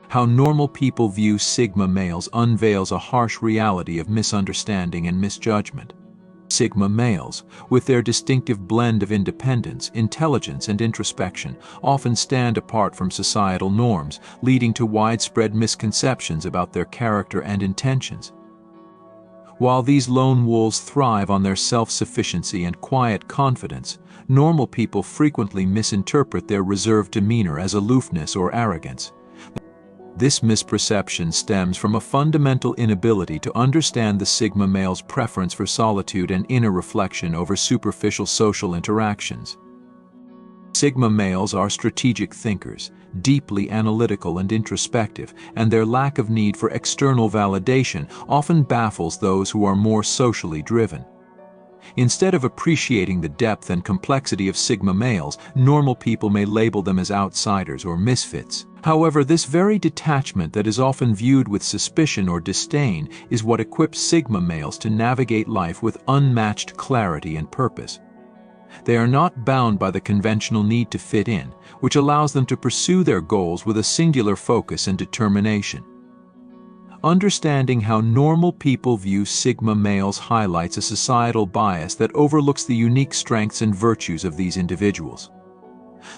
How normal people view Sigma males unveils a harsh reality of misunderstanding and misjudgment. Sigma males, with their distinctive blend of independence, intelligence, and introspection, often stand apart from societal norms, leading to widespread misconceptions about their character and intentions. While these lone wolves thrive on their self-sufficiency and quiet confidence, normal people frequently misinterpret their reserved demeanor as aloofness or arrogance. This misperception stems from a fundamental inability to understand the Sigma male's preference for solitude and inner reflection over superficial social interactions. Sigma males are strategic thinkers, deeply analytical and introspective, and their lack of need for external validation often baffles those who are more socially driven. Instead of appreciating the depth and complexity of Sigma males, normal people may label them as outsiders or misfits. However, this very detachment that is often viewed with suspicion or disdain is what equips Sigma males to navigate life with unmatched clarity and purpose. They are not bound by the conventional need to fit in, which allows them to pursue their goals with a singular focus and determination. Understanding how normal people view Sigma males highlights a societal bias that overlooks the unique strengths and virtues of these individuals.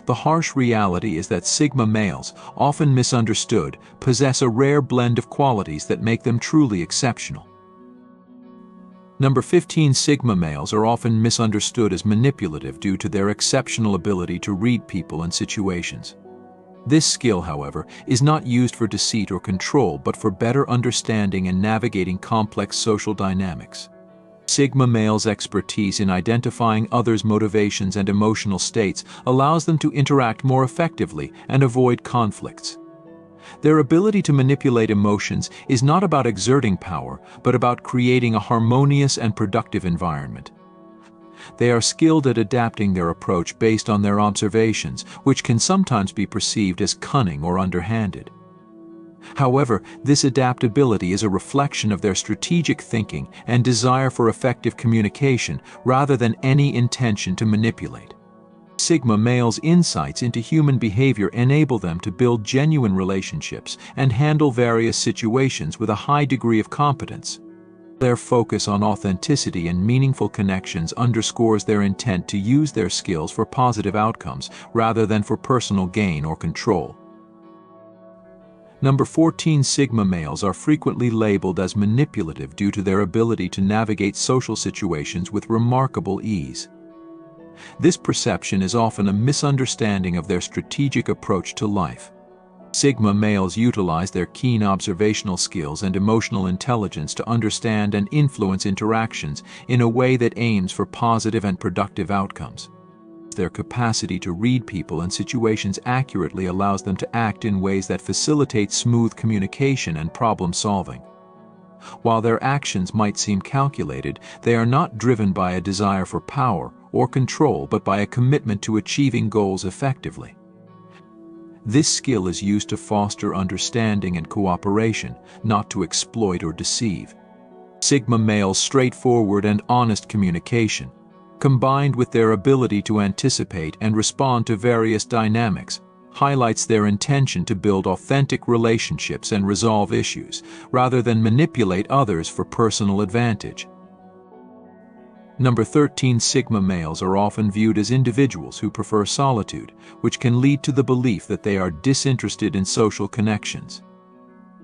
The harsh reality is that Sigma males, often misunderstood, possess a rare blend of qualities that make them truly exceptional. Number 15. Sigma males are often misunderstood as manipulative due to their exceptional ability to read people and situations. This skill, however, is not used for deceit or control, but for better understanding and navigating complex social dynamics. Sigma males' expertise in identifying others' motivations and emotional states allows them to interact more effectively and avoid conflicts. Their ability to manipulate emotions is not about exerting power, but about creating a harmonious and productive environment. They are skilled at adapting their approach based on their observations, which can sometimes be perceived as cunning or underhanded. However, this adaptability is a reflection of their strategic thinking and desire for effective communication rather than any intention to manipulate. Sigma males' insights into human behavior enable them to build genuine relationships and handle various situations with a high degree of competence. Their focus on authenticity and meaningful connections underscores their intent to use their skills for positive outcomes rather than for personal gain or control. Number 14. Sigma males are frequently labeled as manipulative due to their ability to navigate social situations with remarkable ease. This perception is often a misunderstanding of their strategic approach to life. Sigma males utilize their keen observational skills and emotional intelligence to understand and influence interactions in a way that aims for positive and productive outcomes. Their capacity to read people and situations accurately allows them to act in ways that facilitate smooth communication and problem solving. While their actions might seem calculated, they are not driven by a desire for power or control, but by a commitment to achieving goals effectively. This skill is used to foster understanding and cooperation, not to exploit or deceive. Sigma males' straightforward and honest communication, combined with their ability to anticipate and respond to various dynamics, highlights their intention to build authentic relationships and resolve issues, rather than manipulate others for personal advantage. Number 13. Sigma males are often viewed as individuals who prefer solitude, which can lead to the belief that they are disinterested in social connections.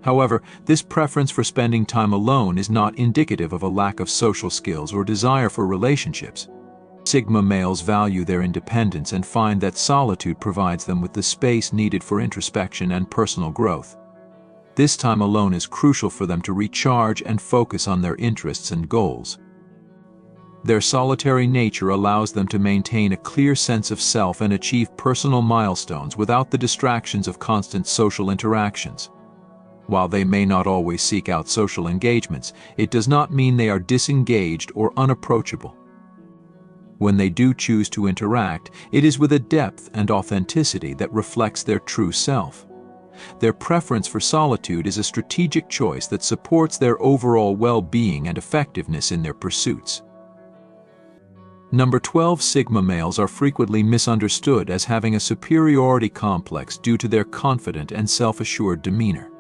However, this preference for spending time alone is not indicative of a lack of social skills or desire for relationships. Sigma males value their independence and find that solitude provides them with the space needed for introspection and personal growth. This time alone is crucial for them to recharge and focus on their interests and goals. Their solitary nature allows them to maintain a clear sense of self and achieve personal milestones without the distractions of constant social interactions. While they may not always seek out social engagements, it does not mean they are disengaged or unapproachable. When they do choose to interact, it is with a depth and authenticity that reflects their true self. Their preference for solitude is a strategic choice that supports their overall well-being and effectiveness in their pursuits. Number 12, Sigma males are frequently misunderstood as having a superiority complex due to their confident and self-assured demeanor.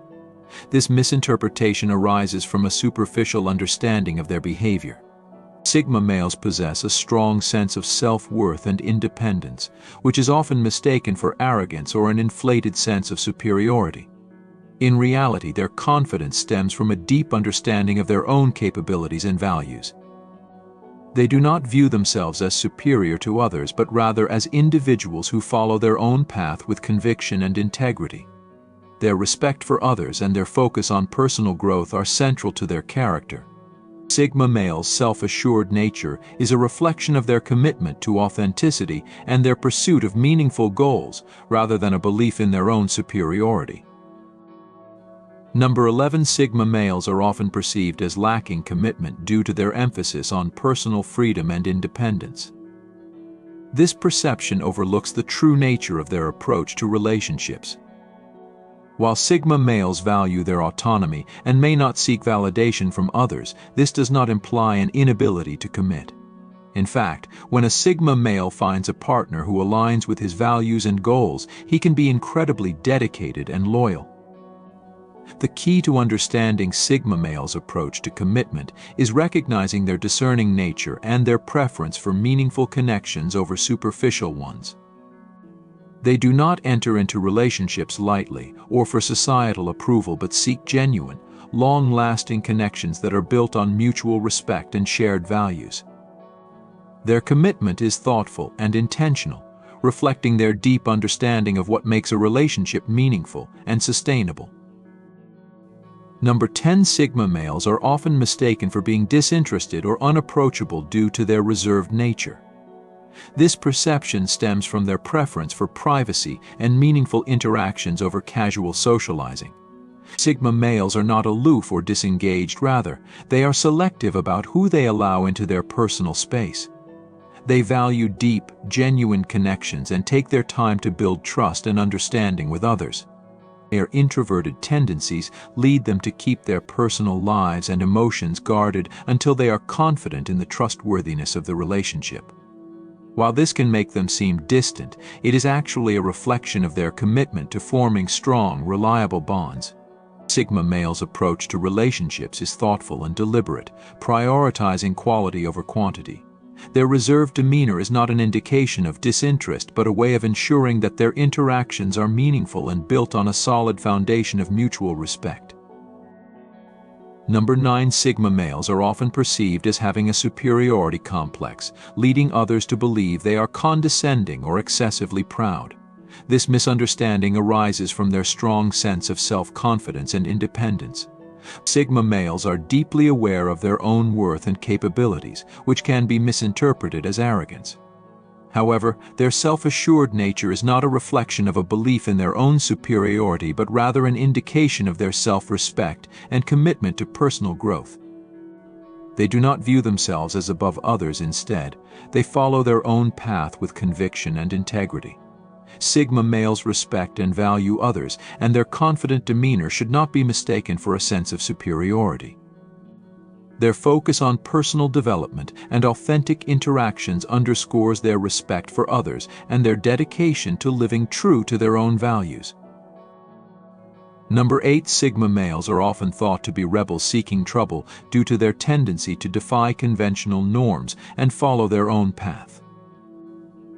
This misinterpretation arises from a superficial understanding of their behavior. Sigma males possess a strong sense of self-worth and independence, which is often mistaken for arrogance or an inflated sense of superiority. In reality, their confidence stems from a deep understanding of their own capabilities and values. They do not view themselves as superior to others, but rather as individuals who follow their own path with conviction and integrity. Their respect for others and their focus on personal growth are central to their character. Sigma males' self-assured nature is a reflection of their commitment to authenticity and their pursuit of meaningful goals, rather than a belief in their own superiority. Number 11, Sigma males are often perceived as lacking commitment due to their emphasis on personal freedom and independence. This perception overlooks the true nature of their approach to relationships. While Sigma males value their autonomy and may not seek validation from others, this does not imply an inability to commit. In fact, when a Sigma male finds a partner who aligns with his values and goals, he can be incredibly dedicated and loyal. The key to understanding Sigma males' approach to commitment is recognizing their discerning nature and their preference for meaningful connections over superficial ones. They do not enter into relationships lightly or for societal approval, but seek genuine, long-lasting connections that are built on mutual respect and shared values. Their commitment is thoughtful and intentional, reflecting their deep understanding of what makes a relationship meaningful and sustainable. Number 10, Sigma males are often mistaken for being disinterested or unapproachable due to their reserved nature. This perception stems from their preference for privacy and meaningful interactions over casual socializing. Sigma males are not aloof or disengaged, rather, they are selective about who they allow into their personal space. They value deep, genuine connections and take their time to build trust and understanding with others. Their introverted tendencies lead them to keep their personal lives and emotions guarded until they are confident in the trustworthiness of the relationship. While this can make them seem distant, it is actually a reflection of their commitment to forming strong, reliable bonds. Sigma males' approach to relationships is thoughtful and deliberate, prioritizing quality over quantity. Their reserved demeanor is not an indication of disinterest, but a way of ensuring that their interactions are meaningful and built on a solid foundation of mutual respect. Number 9, Sigma males are often perceived as having a superiority complex, leading others to believe they are condescending or excessively proud. This misunderstanding arises from their strong sense of self-confidence and independence. Sigma males are deeply aware of their own worth and capabilities, which can be misinterpreted as arrogance. However, their self-assured nature is not a reflection of a belief in their own superiority, but rather an indication of their self-respect and commitment to personal growth. They do not view themselves as above others. Instead, they follow their own path with conviction and integrity. Sigma males respect and value others, and their confident demeanor should not be mistaken for a sense of superiority. Their focus on personal development and authentic interactions underscores their respect for others and their dedication to living true to their own values. Number 8, Sigma males are often thought to be rebels seeking trouble due to their tendency to defy conventional norms and follow their own path.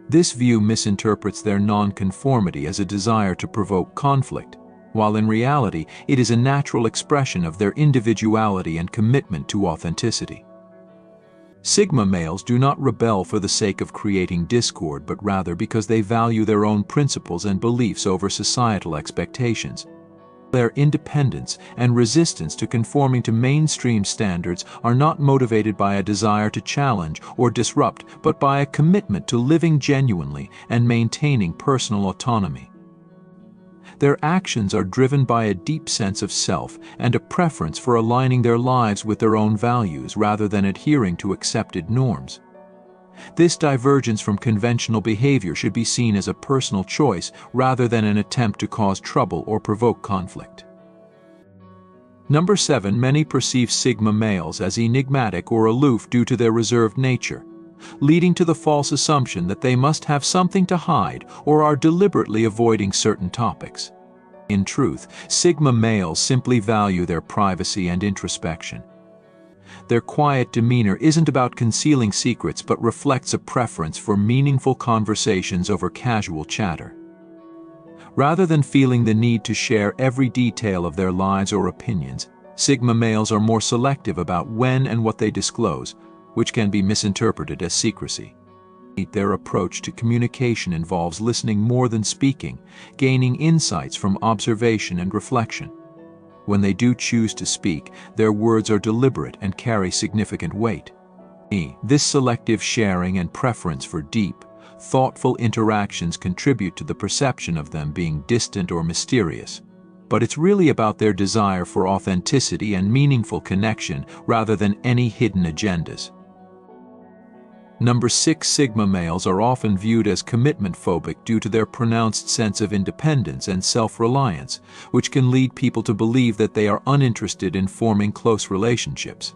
This view misinterprets their nonconformity as a desire to provoke conflict, while in reality it is a natural expression of their individuality and commitment to authenticity. Sigma males do not rebel for the sake of creating discord, but rather because they value their own principles and beliefs over societal expectations. Their independence and resistance to conforming to mainstream standards are not motivated by a desire to challenge or disrupt, but by a commitment to living genuinely and maintaining personal autonomy. Their actions are driven by a deep sense of self and a preference for aligning their lives with their own values rather than adhering to accepted norms. This divergence from conventional behavior should be seen as a personal choice rather than an attempt to cause trouble or provoke conflict. Number 7, many perceive Sigma males as enigmatic or aloof due to their reserved nature. leading to the false assumption that they must have something to hide or are deliberately avoiding certain topics. In truth, Sigma males simply value their privacy and introspection. Their quiet demeanor isn't about concealing secrets but reflects a preference for meaningful conversations over casual chatter. Rather than feeling the need to share every detail of their lives or opinions, Sigma males are more selective about when and what they disclose, which can be misinterpreted as secrecy. Their approach to communication involves listening more than speaking, gaining insights from observation and reflection. When they do choose to speak, their words are deliberate and carry significant weight. This selective sharing and preference for deep, thoughtful interactions contribute to the perception of them being distant or mysterious. But it's really about their desire for authenticity and meaningful connection rather than any hidden agendas. Number 6, Sigma males are often viewed as commitment-phobic due to their pronounced sense of independence and self-reliance, which can lead people to believe that they are uninterested in forming close relationships.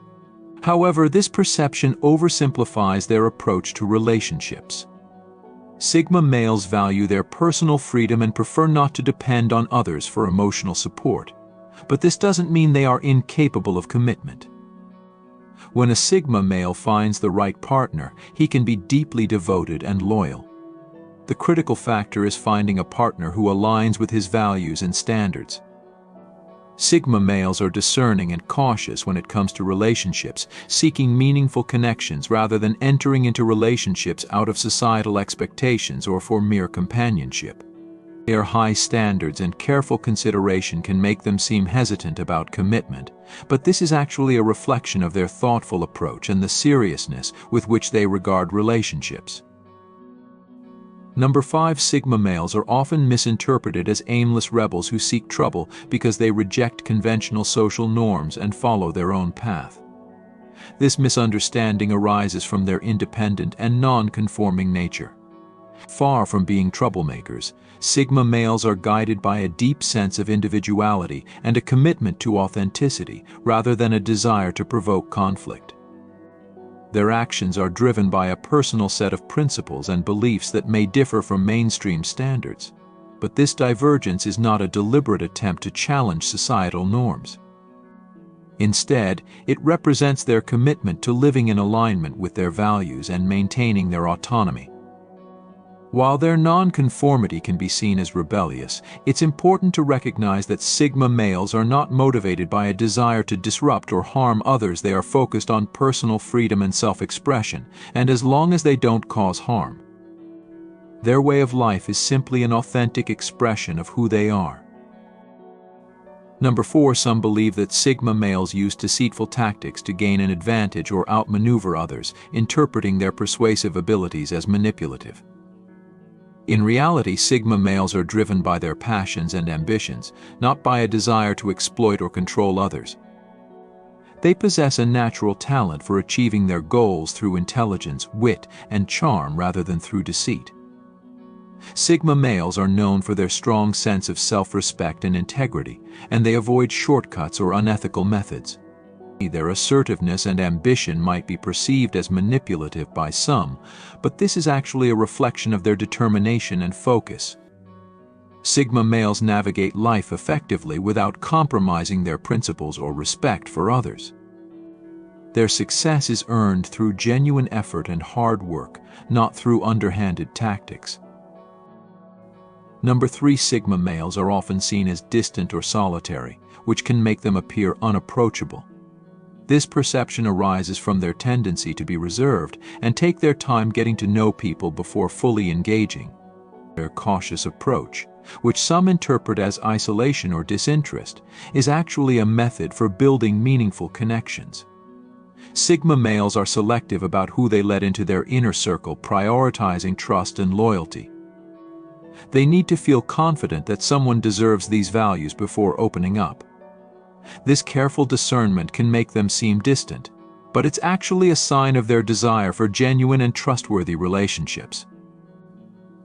However, this perception oversimplifies their approach to relationships. Sigma males value their personal freedom and prefer not to depend on others for emotional support. But this doesn't mean they are incapable of commitment. When a Sigma male finds the right partner, he can be deeply devoted and loyal. The critical factor is finding a partner who aligns with his values and standards. Sigma males are discerning and cautious when it comes to relationships, seeking meaningful connections rather than entering into relationships out of societal expectations or for mere companionship. Their high standards and careful consideration can make them seem hesitant about commitment, but this is actually a reflection of their thoughtful approach and the seriousness with which they regard relationships. Number 5, Sigma males are often misinterpreted as aimless rebels who seek trouble because they reject conventional social norms and follow their own path. This misunderstanding arises from their independent and non-conforming nature. Far from being troublemakers, Sigma males are guided by a deep sense of individuality and a commitment to authenticity rather than a desire to provoke conflict. Their actions are driven by a personal set of principles and beliefs that may differ from mainstream standards, but this divergence is not a deliberate attempt to challenge societal norms. Instead, it represents their commitment to living in alignment with their values and maintaining their autonomy. While their non-conformity can be seen as rebellious, it's important to recognize that Sigma males are not motivated by a desire to disrupt or harm others. They are focused on personal freedom and self-expression, and as long as they don't cause harm, their way of life is simply an authentic expression of who they are. Number 4, some believe that Sigma males use deceitful tactics to gain an advantage or outmaneuver others, interpreting their persuasive abilities as manipulative. In reality, Sigma males are driven by their passions and ambitions, not by a desire to exploit or control others. They possess a natural talent for achieving their goals through intelligence, wit, and charm rather than through deceit. Sigma males are known for their strong sense of self-respect and integrity, and they avoid shortcuts or unethical methods. Their assertiveness and ambition might be perceived as manipulative by some, but this is actually a reflection of their determination and focus. Sigma males navigate life effectively without compromising their principles or respect for others. Their success is earned through genuine effort and hard work, not through underhanded tactics. Number 3, Sigma males are often seen as distant or solitary, which can make them appear unapproachable. This perception arises from their tendency to be reserved and take their time getting to know people before fully engaging. Their cautious approach, which some interpret as isolation or disinterest, is actually a method for building meaningful connections. Sigma males are selective about who they let into their inner circle, prioritizing trust and loyalty. They need to feel confident that someone deserves these values before opening up. This careful discernment can make them seem distant, but it's actually a sign of their desire for genuine and trustworthy relationships.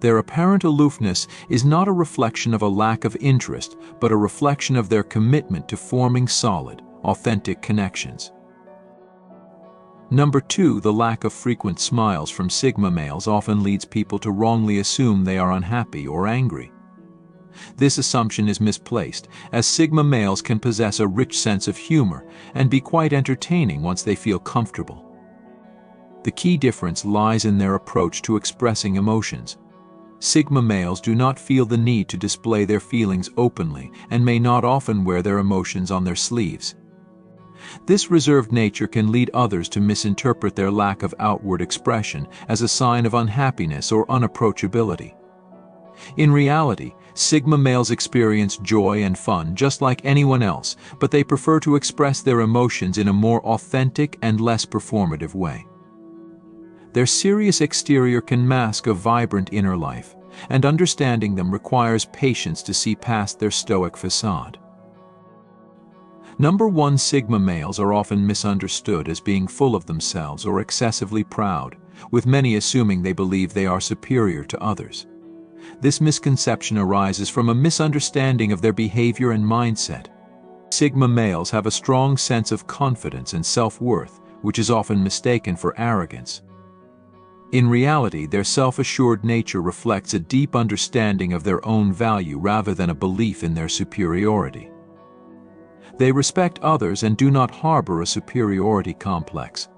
Their apparent aloofness is not a reflection of a lack of interest, but a reflection of their commitment to forming solid, authentic connections. Number 2, the lack of frequent smiles from Sigma males often leads people to wrongly assume they are unhappy or angry. This assumption is misplaced, as Sigma males can possess a rich sense of humor and be quite entertaining once they feel comfortable. The key difference lies in their approach to expressing emotions. Sigma males do not feel the need to display their feelings openly and may not often wear their emotions on their sleeves. This reserved nature can lead others to misinterpret their lack of outward expression as a sign of unhappiness or unapproachability. In reality, Sigma males experience joy and fun just like anyone else, but they prefer to express their emotions in a more authentic and less performative way. Their serious exterior can mask a vibrant inner life, and understanding them requires patience to see past their stoic facade. Number 1, Sigma males are often misunderstood as being full of themselves or excessively proud, with many assuming they believe they are superior to others. This misconception arises from a misunderstanding of their behavior and mindset. Sigma males have a strong sense of confidence and self-worth, which is often mistaken for arrogance. In reality, their self-assured nature reflects a deep understanding of their own value rather than a belief in their superiority. They respect others and do not harbor a superiority complex.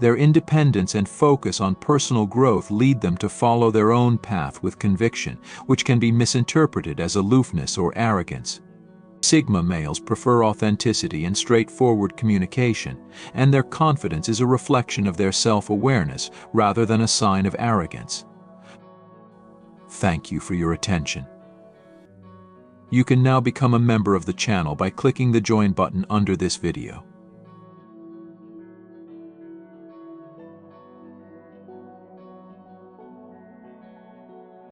Their independence and focus on personal growth lead them to follow their own path with conviction, which can be misinterpreted as aloofness or arrogance. Sigma males prefer authenticity and straightforward communication, and their confidence is a reflection of their self-awareness rather than a sign of arrogance. Thank you for your attention. You can now become a member of the channel by clicking the join button under this video.